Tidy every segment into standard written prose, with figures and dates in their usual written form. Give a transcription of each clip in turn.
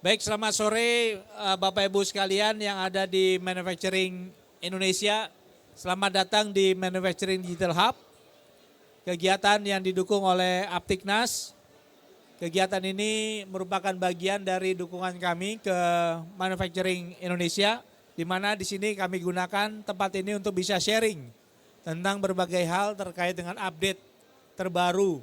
Baik, selamat sore Bapak Ibu sekalian yang ada di Manufacturing Indonesia. Selamat datang di Manufacturing Digital Hub. Kegiatan yang didukung oleh Aptiknas. Kegiatan ini merupakan bagian dari dukungan kami ke Manufacturing Indonesia, di mana di sini kami gunakan tempat ini untuk bisa sharing tentang berbagai hal terkait dengan update terbaru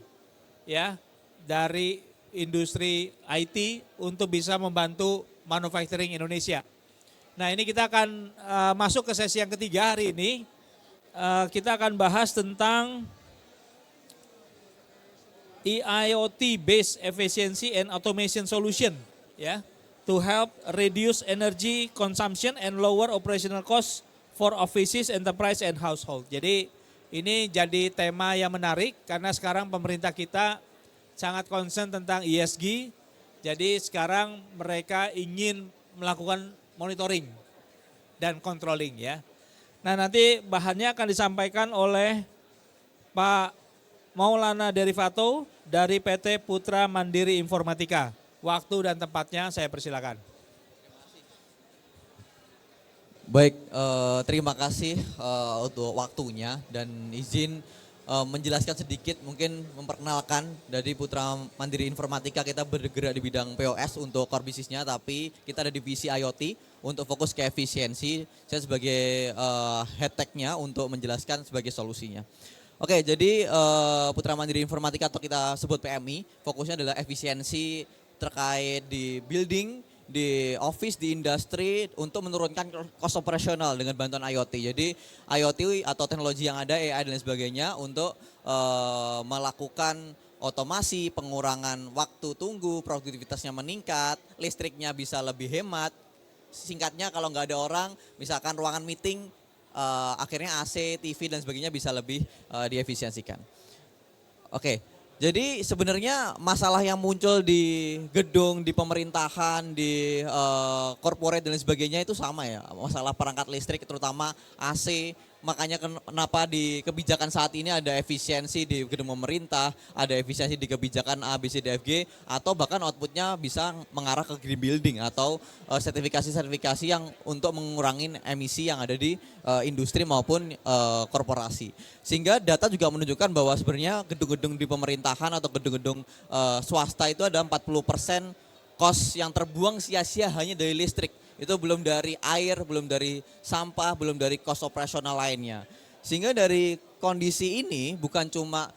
ya dari industri IT untuk bisa membantu manufacturing Indonesia. Nah, ini kita akan masuk ke sesi yang ketiga hari ini. Kita akan bahas tentang IoT based efficiency and automation solution ya, to help reduce energy consumption and lower operational cost for offices, enterprise and household. Jadi ini jadi tema yang menarik karena sekarang pemerintah kita sangat concern tentang ESG. Jadi sekarang mereka ingin melakukan monitoring dan controlling ya. Nah, nanti bahannya akan disampaikan oleh Pak Maulana Derivato dari PT Putra Mandiri Informatika. Waktu dan tempatnya saya persilakan. Baik, terima kasih untuk waktunya dan izin menjelaskan sedikit, mungkin memperkenalkan dari Putra Mandiri Informatika. Kita bergerak di bidang POS untuk core bisnisnya, tapi kita ada divisi IoT untuk fokus ke efisiensi. Saya sebagai head tech-nya untuk menjelaskan sebagai solusinya. Oke, jadi Putra Mandiri Informatika atau kita sebut PMI, fokusnya adalah efisiensi terkait di building, di office, di industri untuk menurunkan cost operasional dengan bantuan IoT. Jadi IoT atau teknologi yang ada, AI dan sebagainya untuk melakukan otomasi, pengurangan waktu tunggu, produktivitasnya meningkat, listriknya bisa lebih hemat. Singkatnya kalau nggak ada orang, misalkan ruangan meeting, akhirnya AC, TV dan sebagainya bisa lebih diefisiensikan. Oke, jadi sebenarnya masalah yang muncul di gedung, di pemerintahan, di corporate dan sebagainya itu sama ya. Masalah perangkat listrik terutama AC. Makanya kenapa di kebijakan saat ini ada efisiensi di gedung pemerintah, ada efisiensi di kebijakan A, B, C, D, F, G, atau bahkan outputnya bisa mengarah ke green building atau sertifikasi-sertifikasi yang untuk mengurangi emisi yang ada di industri maupun korporasi. Sehingga data juga menunjukkan bahwa sebenarnya gedung-gedung di pemerintahan atau gedung-gedung swasta itu ada 40% cost yang terbuang sia-sia hanya dari listrik. Itu belum dari air, belum dari sampah, belum dari cost operasional lainnya. Sehingga dari kondisi ini bukan cuma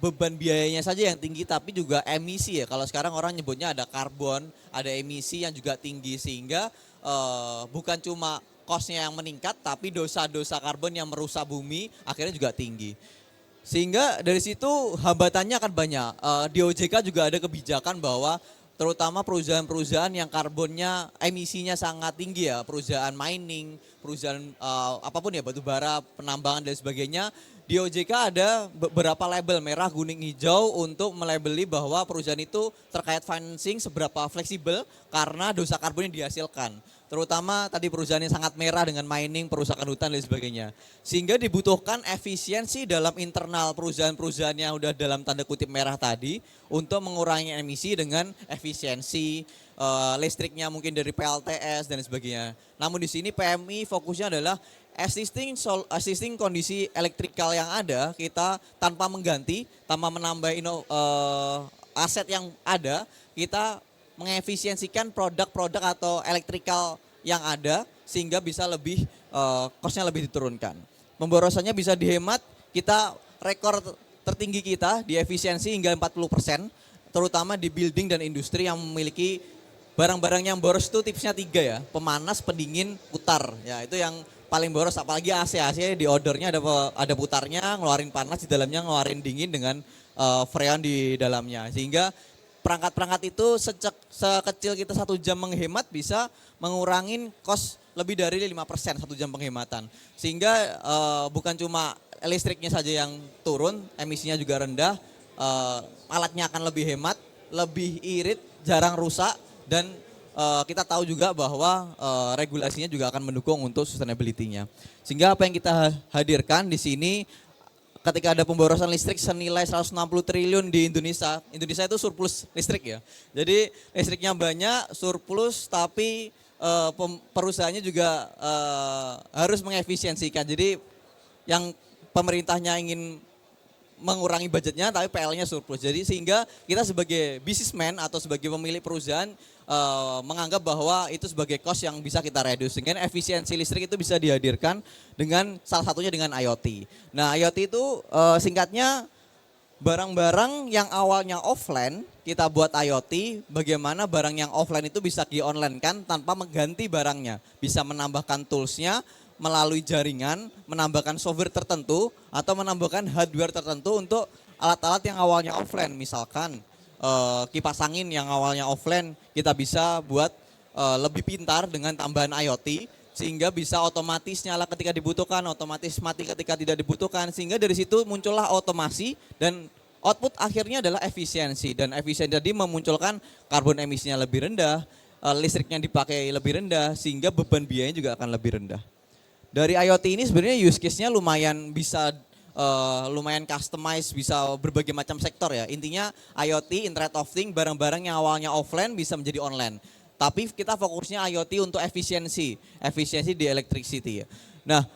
beban biayanya saja yang tinggi, tapi juga emisi ya. Kalau sekarang orang nyebutnya ada karbon, ada emisi yang juga tinggi. Sehingga bukan cuma costnya yang meningkat, tapi dosa-dosa karbon yang merusak bumi akhirnya juga tinggi. Sehingga dari situ hambatannya akan banyak. Di OJK juga ada kebijakan bahwa terutama perusahaan-perusahaan yang karbonnya emisinya sangat tinggi ya, perusahaan mining, perusahaan apapun ya, batu bara, penambangan dan sebagainya. Di OJK ada beberapa label merah, kuning, hijau untuk melabeli bahwa perusahaan itu terkait financing seberapa fleksibel karena dosa karbon yang dihasilkan. Terutama tadi perusahaan yang sangat merah dengan mining, perusahaan hutan dan sebagainya. Sehingga dibutuhkan efisiensi dalam internal perusahaan-perusahaan yang udah dalam tanda kutip merah tadi untuk mengurangi emisi dengan efisiensi listriknya mungkin dari PLTS dan sebagainya. Namun di sini PMI fokusnya adalah existing kondisi elektrikal yang ada, kita tanpa mengganti, tanpa menambah aset yang ada, kita mengefisiensikan produk-produk atau elektrikal yang ada sehingga bisa lebih cost-nya lebih diturunkan. Pemborosannya bisa dihemat, kita rekor tertinggi kita di efisiensi hingga 40%, terutama di building dan industri yang memiliki barang-barang yang boros. Itu tipsnya 3 ya, pemanas, pendingin, putar. Ya, itu yang paling boros, apalagi AC di odornya ada putarnya, ngeluarin panas di dalamnya, ngeluarin dingin dengan freon di dalamnya. Sehingga perangkat-perangkat itu sekecil kita 1 jam menghemat bisa mengurangin cost lebih dari 5% 1 jam penghematan. Sehingga bukan cuma listriknya saja yang turun, emisinya juga rendah, alatnya akan lebih hemat, lebih irit, jarang rusak, dan kita tahu juga bahwa regulasinya juga akan mendukung untuk sustainability-nya. Sehingga apa yang kita hadirkan di sini, ketika ada pemborosan listrik senilai 160 triliun di Indonesia, Indonesia itu surplus listrik ya. Jadi listriknya banyak, surplus, tapi perusahaannya juga harus mengefisiensikan. Jadi yang pemerintahnya ingin mengurangi budgetnya tapi PL-nya surplus. Jadi sehingga kita sebagai businessman atau sebagai pemilik perusahaan menganggap bahwa itu sebagai cost yang bisa kita reduce. Dengan efisiensi listrik itu bisa dihadirkan dengan salah satunya dengan IoT. Nah, IoT itu singkatnya barang-barang yang awalnya offline kita buat IoT, bagaimana barang yang offline itu bisa di-online kan tanpa mengganti barangnya. Bisa menambahkan toolsnya melalui jaringan, menambahkan software tertentu atau menambahkan hardware tertentu untuk alat-alat yang awalnya offline. Misalkan kipas angin yang awalnya offline kita bisa buat lebih pintar dengan tambahan IoT sehingga bisa otomatis nyala ketika dibutuhkan, otomatis mati ketika tidak dibutuhkan, sehingga dari situ muncullah otomasi dan output akhirnya adalah efisiensi, dan efisiensi tadi memunculkan karbon emisinya lebih rendah, listriknya dipakai lebih rendah sehingga beban biayanya juga akan lebih rendah. Dari IoT ini sebenarnya use case-nya lumayan bisa lumayan customize, bisa berbagai macam sektor ya. Intinya IoT, Internet of Things, barang-barang yang awalnya offline bisa menjadi online. Tapi kita fokusnya IoT untuk efisiensi di electricity ya. Nah,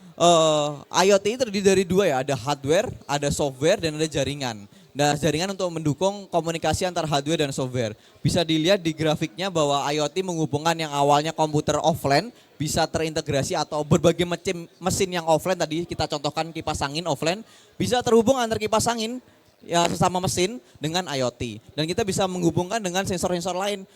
IoT terdiri dari dua ya, ada hardware, ada software, dan ada jaringan. Nah, jaringan untuk mendukung komunikasi antar hardware dan software. Bisa dilihat di grafiknya bahwa IoT menghubungkan yang awalnya komputer offline bisa terintegrasi atau berbagai macam mesin yang offline, tadi kita contohkan kipas angin offline, bisa terhubung antar kipas angin ya sesama mesin dengan IoT. Dan kita bisa menghubungkan dengan sensor-sensor lain.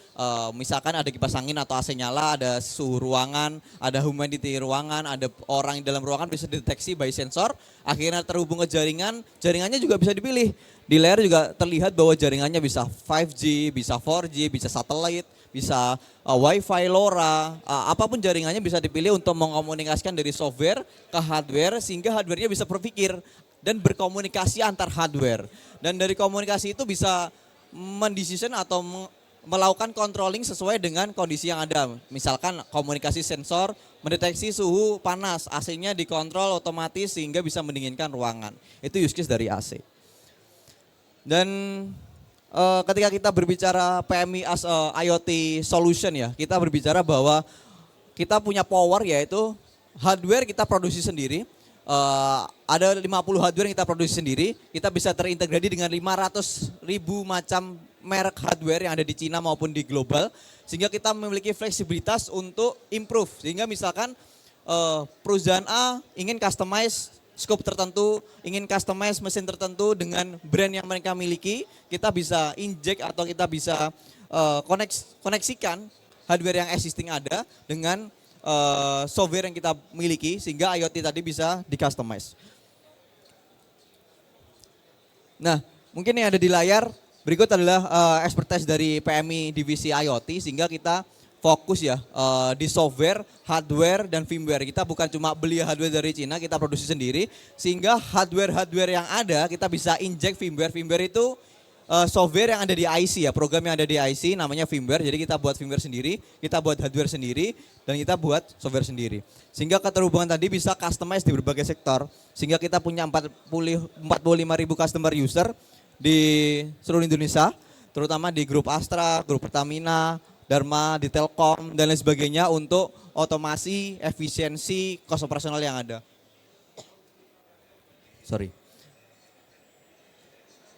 Misalkan ada kipas angin atau AC nyala, ada suhu ruangan, ada humidity ruangan, ada orang di dalam ruangan bisa dideteksi by sensor. Akhirnya terhubung ke jaringan, jaringannya juga bisa dipilih. Di layar juga terlihat bahwa jaringannya bisa 5G, bisa 4G, bisa satelit, bisa Wi-Fi, LoRa, apapun jaringannya bisa dipilih untuk mengkomunikasikan dari software ke hardware sehingga hardware-nya bisa berpikir dan berkomunikasi antar hardware. Dan dari komunikasi itu bisa mendecision atau melakukan controlling sesuai dengan kondisi yang ada. Misalkan komunikasi sensor mendeteksi suhu panas, AC-nya dikontrol otomatis sehingga bisa mendinginkan ruangan. Itu use case dari AC. Dan ketika kita berbicara PMI as IoT solution ya, kita berbicara bahwa kita punya power yaitu hardware kita produksi sendiri. Ada 50 hardware yang kita produksi sendiri, kita bisa terintegrasi dengan 500.000 macam merek hardware yang ada di Cina maupun di global, sehingga kita memiliki fleksibilitas untuk improve. Sehingga misalkan perusahaan A ingin customize scope tertentu, ingin customize mesin tertentu dengan brand yang mereka miliki, kita bisa inject atau kita bisa koneksikan hardware yang existing ada dengan software yang kita miliki sehingga IoT tadi bisa di-customize. Nah, mungkin yang ada di layar berikut adalah expertise dari PMI divisi IoT sehingga kita fokus ya di software, hardware, dan firmware. Kita bukan cuma beli hardware dari Cina, kita produksi sendiri. Sehingga hardware yang ada kita bisa inject firmware. Firmware itu software yang ada di IC ya, program yang ada di IC namanya firmware. Jadi kita buat firmware sendiri, kita buat hardware sendiri, dan kita buat software sendiri. Sehingga keterhubungan tadi bisa customize di berbagai sektor. Sehingga kita punya 45.000 customer user di seluruh Indonesia, terutama di grup Astra, grup Pertamina, Dharma, di Telkom, dan lain sebagainya untuk otomasi, efisiensi, cost operasional yang ada.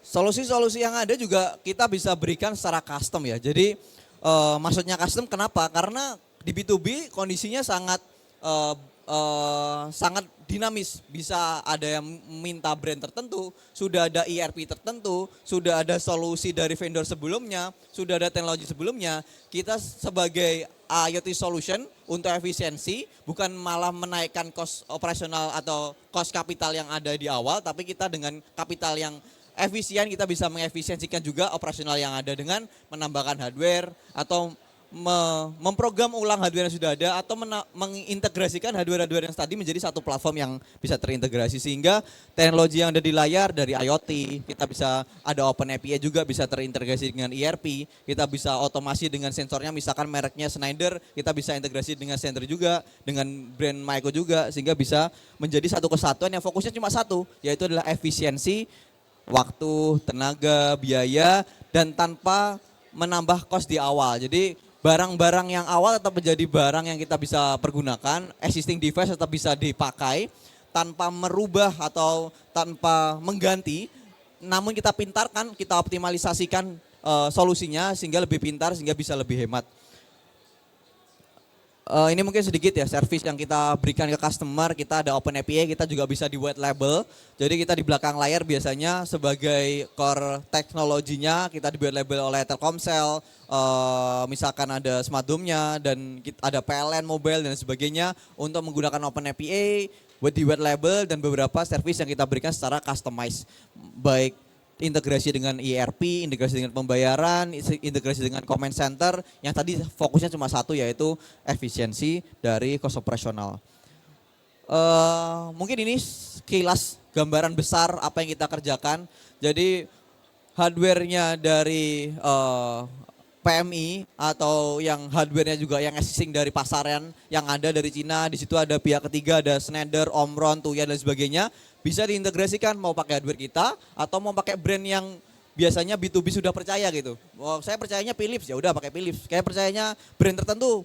Solusi-solusi yang ada juga kita bisa berikan secara custom ya. Jadi maksudnya custom kenapa? Karena di B2B kondisinya sangat dinamis. Bisa ada yang minta brand tertentu, sudah ada ERP tertentu, sudah ada solusi dari vendor sebelumnya, sudah ada teknologi sebelumnya. Kita sebagai IoT solution untuk efisiensi bukan malah menaikkan cost operasional atau cost kapital yang ada di awal, tapi kita dengan kapital yang efisien kita bisa mengefisiensikan juga operasional yang ada dengan menambahkan hardware atau memprogram ulang hardware yang sudah ada atau mengintegrasikan hardware-hardware yang tadi menjadi satu platform yang bisa terintegrasi sehingga teknologi yang ada di layar dari IoT, kita bisa ada Open API juga bisa terintegrasi dengan ERP, kita bisa otomasi dengan sensornya misalkan mereknya Schneider, kita bisa integrasi dengan sensor juga, dengan brand Maiko juga sehingga bisa menjadi satu kesatuan yang fokusnya cuma satu, yaitu adalah efisiensi, waktu, tenaga, biaya dan tanpa menambah cost di awal. Jadi barang-barang yang awal tetap menjadi barang yang kita bisa pergunakan, existing device tetap bisa dipakai tanpa merubah atau tanpa mengganti, namun kita pintarkan, kita optimalisasikan solusinya sehingga lebih pintar, sehingga bisa lebih hemat. Ini mungkin sedikit ya service yang kita berikan ke customer, kita ada Open API, kita juga bisa di white label. Jadi kita di belakang layar biasanya sebagai core teknologinya kita di white label oleh Telkomsel, misalkan ada Smart Dome-nya dan ada PLN mobile dan sebagainya untuk menggunakan Open API, buat di white label dan beberapa service yang kita berikan secara customized, baik integrasi dengan ERP, integrasi dengan pembayaran, integrasi dengan command center yang tadi fokusnya cuma satu yaitu efisiensi dari cost operasional. Mungkin ini sekilas gambaran besar apa yang kita kerjakan. Jadi hardware-nya dari PMI atau yang hardware-nya juga yang existing dari pasaran yang ada dari Cina, di situ ada pihak ketiga, ada Schneider, Omron, Tuya dan sebagainya, bisa diintegrasikan mau pakai hardware kita atau mau pakai brand yang biasanya B2B sudah percaya gitu. Oh, saya percayanya Philips, ya udah pakai Philips. Kayak percayanya brand tertentu,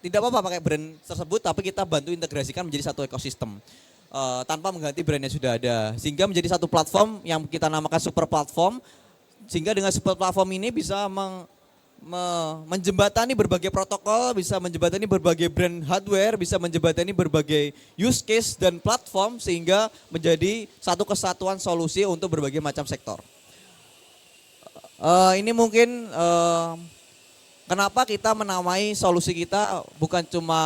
tidak apa-apa pakai brand tersebut, tapi kita bantu integrasikan menjadi satu ekosistem. Tanpa mengganti brand yang sudah ada. Sehingga menjadi satu platform yang kita namakan super platform. Sehingga dengan super platform ini bisa menjembatani berbagai protokol, bisa menjembatani berbagai brand hardware, bisa menjembatani berbagai use case dan platform sehingga menjadi satu kesatuan solusi untuk berbagai macam sektor. Ini mungkin kenapa kita menamai solusi kita bukan cuma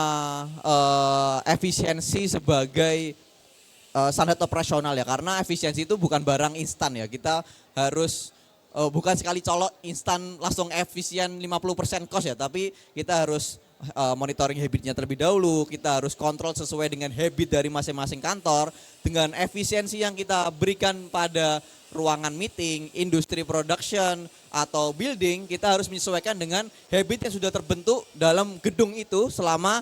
efisiensi sebagai standar operasional ya, karena efisiensi itu bukan barang instan ya, kita harus bukan sekali colok instan langsung efisien 50% cost ya, tapi kita harus monitoring habitnya terlebih dahulu, kita harus kontrol sesuai dengan habit dari masing-masing kantor, dengan efisiensi yang kita berikan pada ruangan meeting, industri production, atau building, kita harus menyesuaikan dengan habit yang sudah terbentuk dalam gedung itu selama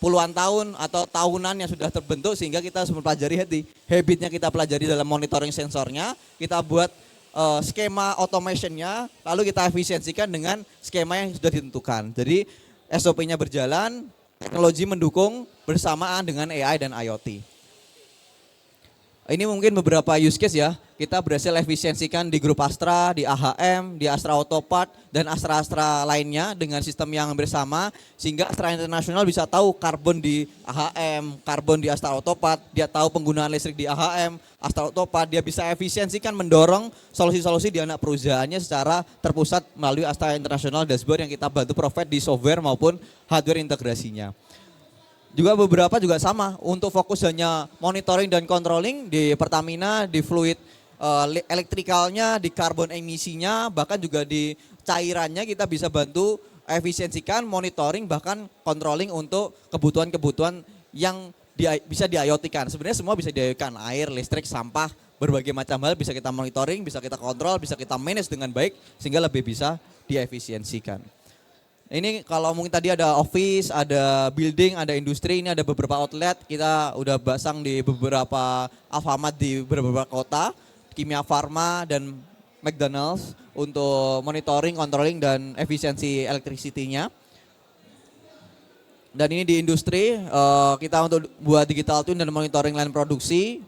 puluhan tahun atau tahunan yang sudah terbentuk sehingga kita harus mempelajari habitnya, kita pelajari dalam monitoring sensornya, kita buat skema automationnya, lalu kita efisiensikan dengan skema yang sudah ditentukan. Jadi SOP-nya berjalan, teknologi mendukung bersamaan dengan AI dan IoT. Ini mungkin beberapa use case ya, kita berhasil efisiensikan di grup Astra, di AHM, di Astra Autopart, dan Astra-Astra lainnya dengan sistem yang bersama, sehingga Astra International bisa tahu karbon di AHM, karbon di Astra Autopart, dia tahu penggunaan listrik di AHM, Astra Autopart, dia bisa efisiensikan mendorong solusi-solusi di anak perusahaannya secara terpusat melalui Astra International Dashboard yang kita bantu provide di software maupun hardware integrasinya. Juga beberapa juga sama, untuk fokus hanya monitoring dan controlling di Pertamina, di fluid elektrikalnya, di karbon emisinya, bahkan juga di cairannya kita bisa bantu efisiensikan, monitoring, bahkan controlling untuk kebutuhan-kebutuhan yang bisa di-IoT-kan. Sebenarnya semua bisa di-IoT-kan, air, listrik, sampah, berbagai macam hal bisa kita monitoring, bisa kita kontrol, bisa kita manage dengan baik sehingga lebih bisa diefisiensikan. Ini kalau mungkin tadi ada office, ada building, ada industri, ini ada beberapa outlet, kita udah pasang di beberapa Alfamart di beberapa kota, Kimia Farma dan McDonald's untuk monitoring, controlling dan efisiensi electricity-nya. Dan ini di industri, kita untuk buat digital twin dan monitoring line produksi,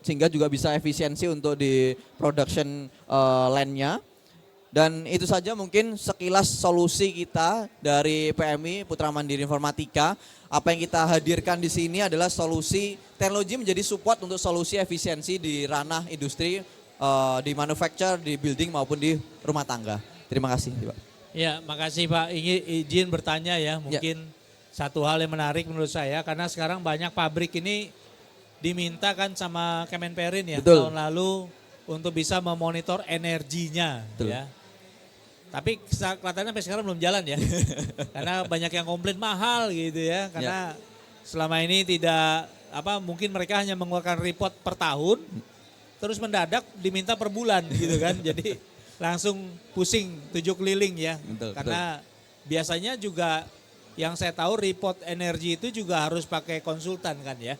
sehingga juga bisa efisiensi untuk di production line-nya. Dan itu saja mungkin sekilas solusi kita dari PMI Putra Mandiri Informatika. Apa yang kita hadirkan di sini adalah solusi teknologi menjadi support untuk solusi efisiensi di ranah industri, di manufacture, di building maupun di rumah tangga. Terima kasih Pak. Ya, makasih Pak. Izin bertanya ya, mungkin satu hal yang menarik menurut saya karena sekarang banyak pabrik ini diminta kan sama Kemenperin ya. Betul. Tahun lalu untuk bisa memonitor energinya. Betul. Ya. Tapi kelihatannya sampai sekarang belum jalan ya. Karena banyak yang komplain mahal gitu ya. Karena selama ini tidak mungkin mereka hanya mengeluarkan report per tahun, terus mendadak diminta per bulan gitu kan. Jadi langsung pusing 7 keliling ya. Betul, karena biasanya juga yang saya tahu report energi itu juga harus pakai konsultan kan ya,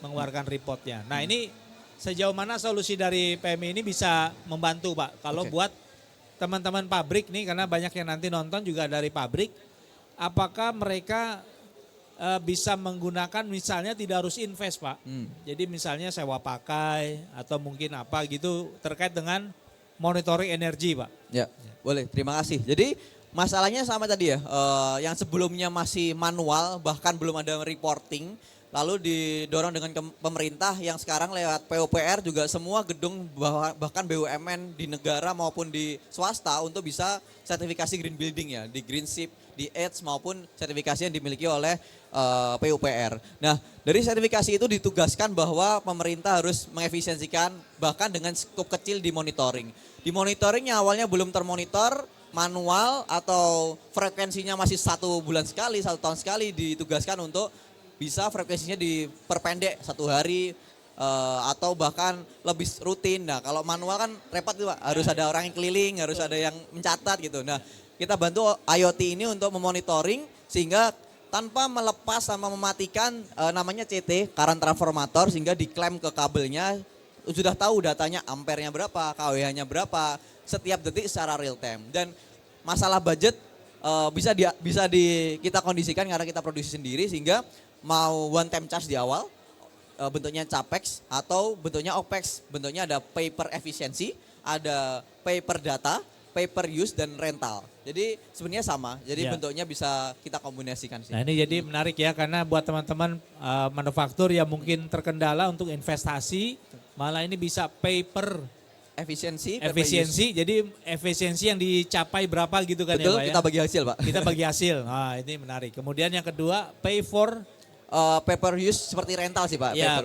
mengeluarkan reportnya. Nah ini sejauh mana solusi dari PMI ini bisa membantu Pak? Kalau buat teman-teman pabrik nih, karena banyak yang nanti nonton juga dari pabrik, apakah mereka bisa menggunakan misalnya tidak harus invest Pak. Jadi misalnya sewa pakai atau mungkin apa gitu terkait dengan monitoring energi Pak. Ya, boleh. Terima kasih. Jadi masalahnya sama tadi ya, yang sebelumnya masih manual bahkan belum ada reporting, lalu didorong dengan pemerintah yang sekarang lewat PUPR juga semua gedung bahkan BUMN di negara maupun di swasta untuk bisa sertifikasi green building ya, di Green Ship, di EDGE maupun sertifikasi yang dimiliki oleh PUPR. Nah dari sertifikasi itu ditugaskan bahwa pemerintah harus mengefisiensikan bahkan dengan skop kecil di monitoring. Di monitoringnya awalnya belum termonitor, manual atau frekuensinya masih 1 bulan sekali, 1 tahun sekali ditugaskan untuk bisa frekuensinya diperpendek 1 hari atau bahkan lebih rutin. Nah kalau manual kan repot tuh Pak, harus ada orang yang keliling, harus ada yang mencatat gitu. Nah kita bantu IoT ini untuk memonitoring sehingga tanpa melepas sama mematikan namanya CT, current transformator, sehingga diklaim ke kabelnya, sudah tahu datanya ampernya berapa, kWh-nya berapa, setiap detik secara real time. Dan masalah budget bisa kita kondisikan karena kita produksi sendiri sehingga mau one time charge di awal, bentuknya capex atau bentuknya opex, bentuknya ada pay per efisiensi, ada pay per data, pay per use dan rental. Jadi sebenarnya sama, jadi bentuknya bisa kita kombinasikan sih. Nah ini jadi menarik ya karena buat teman-teman manufaktur yang mungkin terkendala untuk investasi, malah ini bisa pay per Efisiensi, jadi efisiensi yang dicapai berapa gitu kan. Betul, ya Pak ya? kita bagi hasil Pak. Kita bagi hasil, nah ini menarik. Kemudian yang kedua pay for pay per use seperti rental sih Pak. Ya,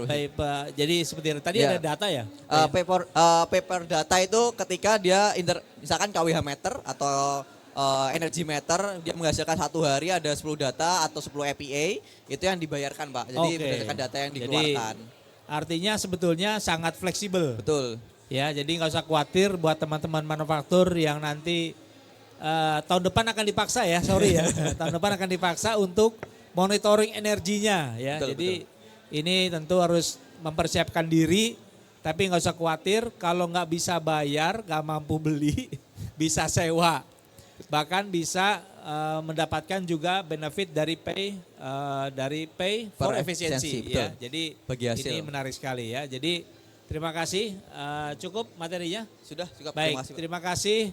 jadi seperti tadi ada data ya? Pay per data itu ketika dia misalkan kWh meter atau energy meter, dia menghasilkan 1 hari ada 10 data atau 10 EPA, itu yang dibayarkan Pak. Jadi berdasarkan data yang dikeluarkan. Jadi, artinya sebetulnya sangat fleksibel. Betul. Ya, jadi nggak usah khawatir buat teman-teman manufaktur yang nanti tahun depan akan dipaksa ya, sorry ya. Tahun depan akan dipaksa untuk monitoring energinya ya. Betul, jadi ini tentu harus mempersiapkan diri, tapi nggak usah khawatir kalau nggak bisa bayar, nggak mampu beli, bisa sewa. Bahkan bisa mendapatkan juga benefit dari pay for efficiency ya. Jadi bagi hasil. ini menarik sekali ya. Jadi terima kasih, cukup materinya? Sudah, cukup. Baik, terima kasih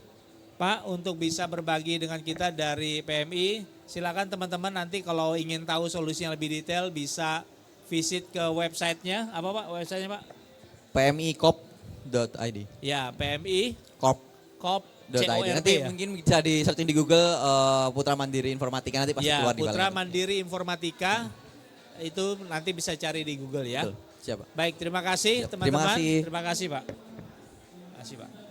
Pak untuk bisa berbagi dengan kita dari PMI. Silakan teman-teman nanti kalau ingin tahu solusi yang lebih detail bisa visit ke websitenya. Apa Pak websitenya Pak? PMIcorp.id. Ya, PMI Corp.id. Nanti ya? mungkin bisa di searching di Google Putra Mandiri Informatika, nanti pasti keluar di bawah. Putra Mandiri Informatika itu nanti bisa cari di Google ya. Betul. Siapa? Baik, terima kasih teman-teman. Terima kasih. Terima kasih Pak. Terima kasih Pak.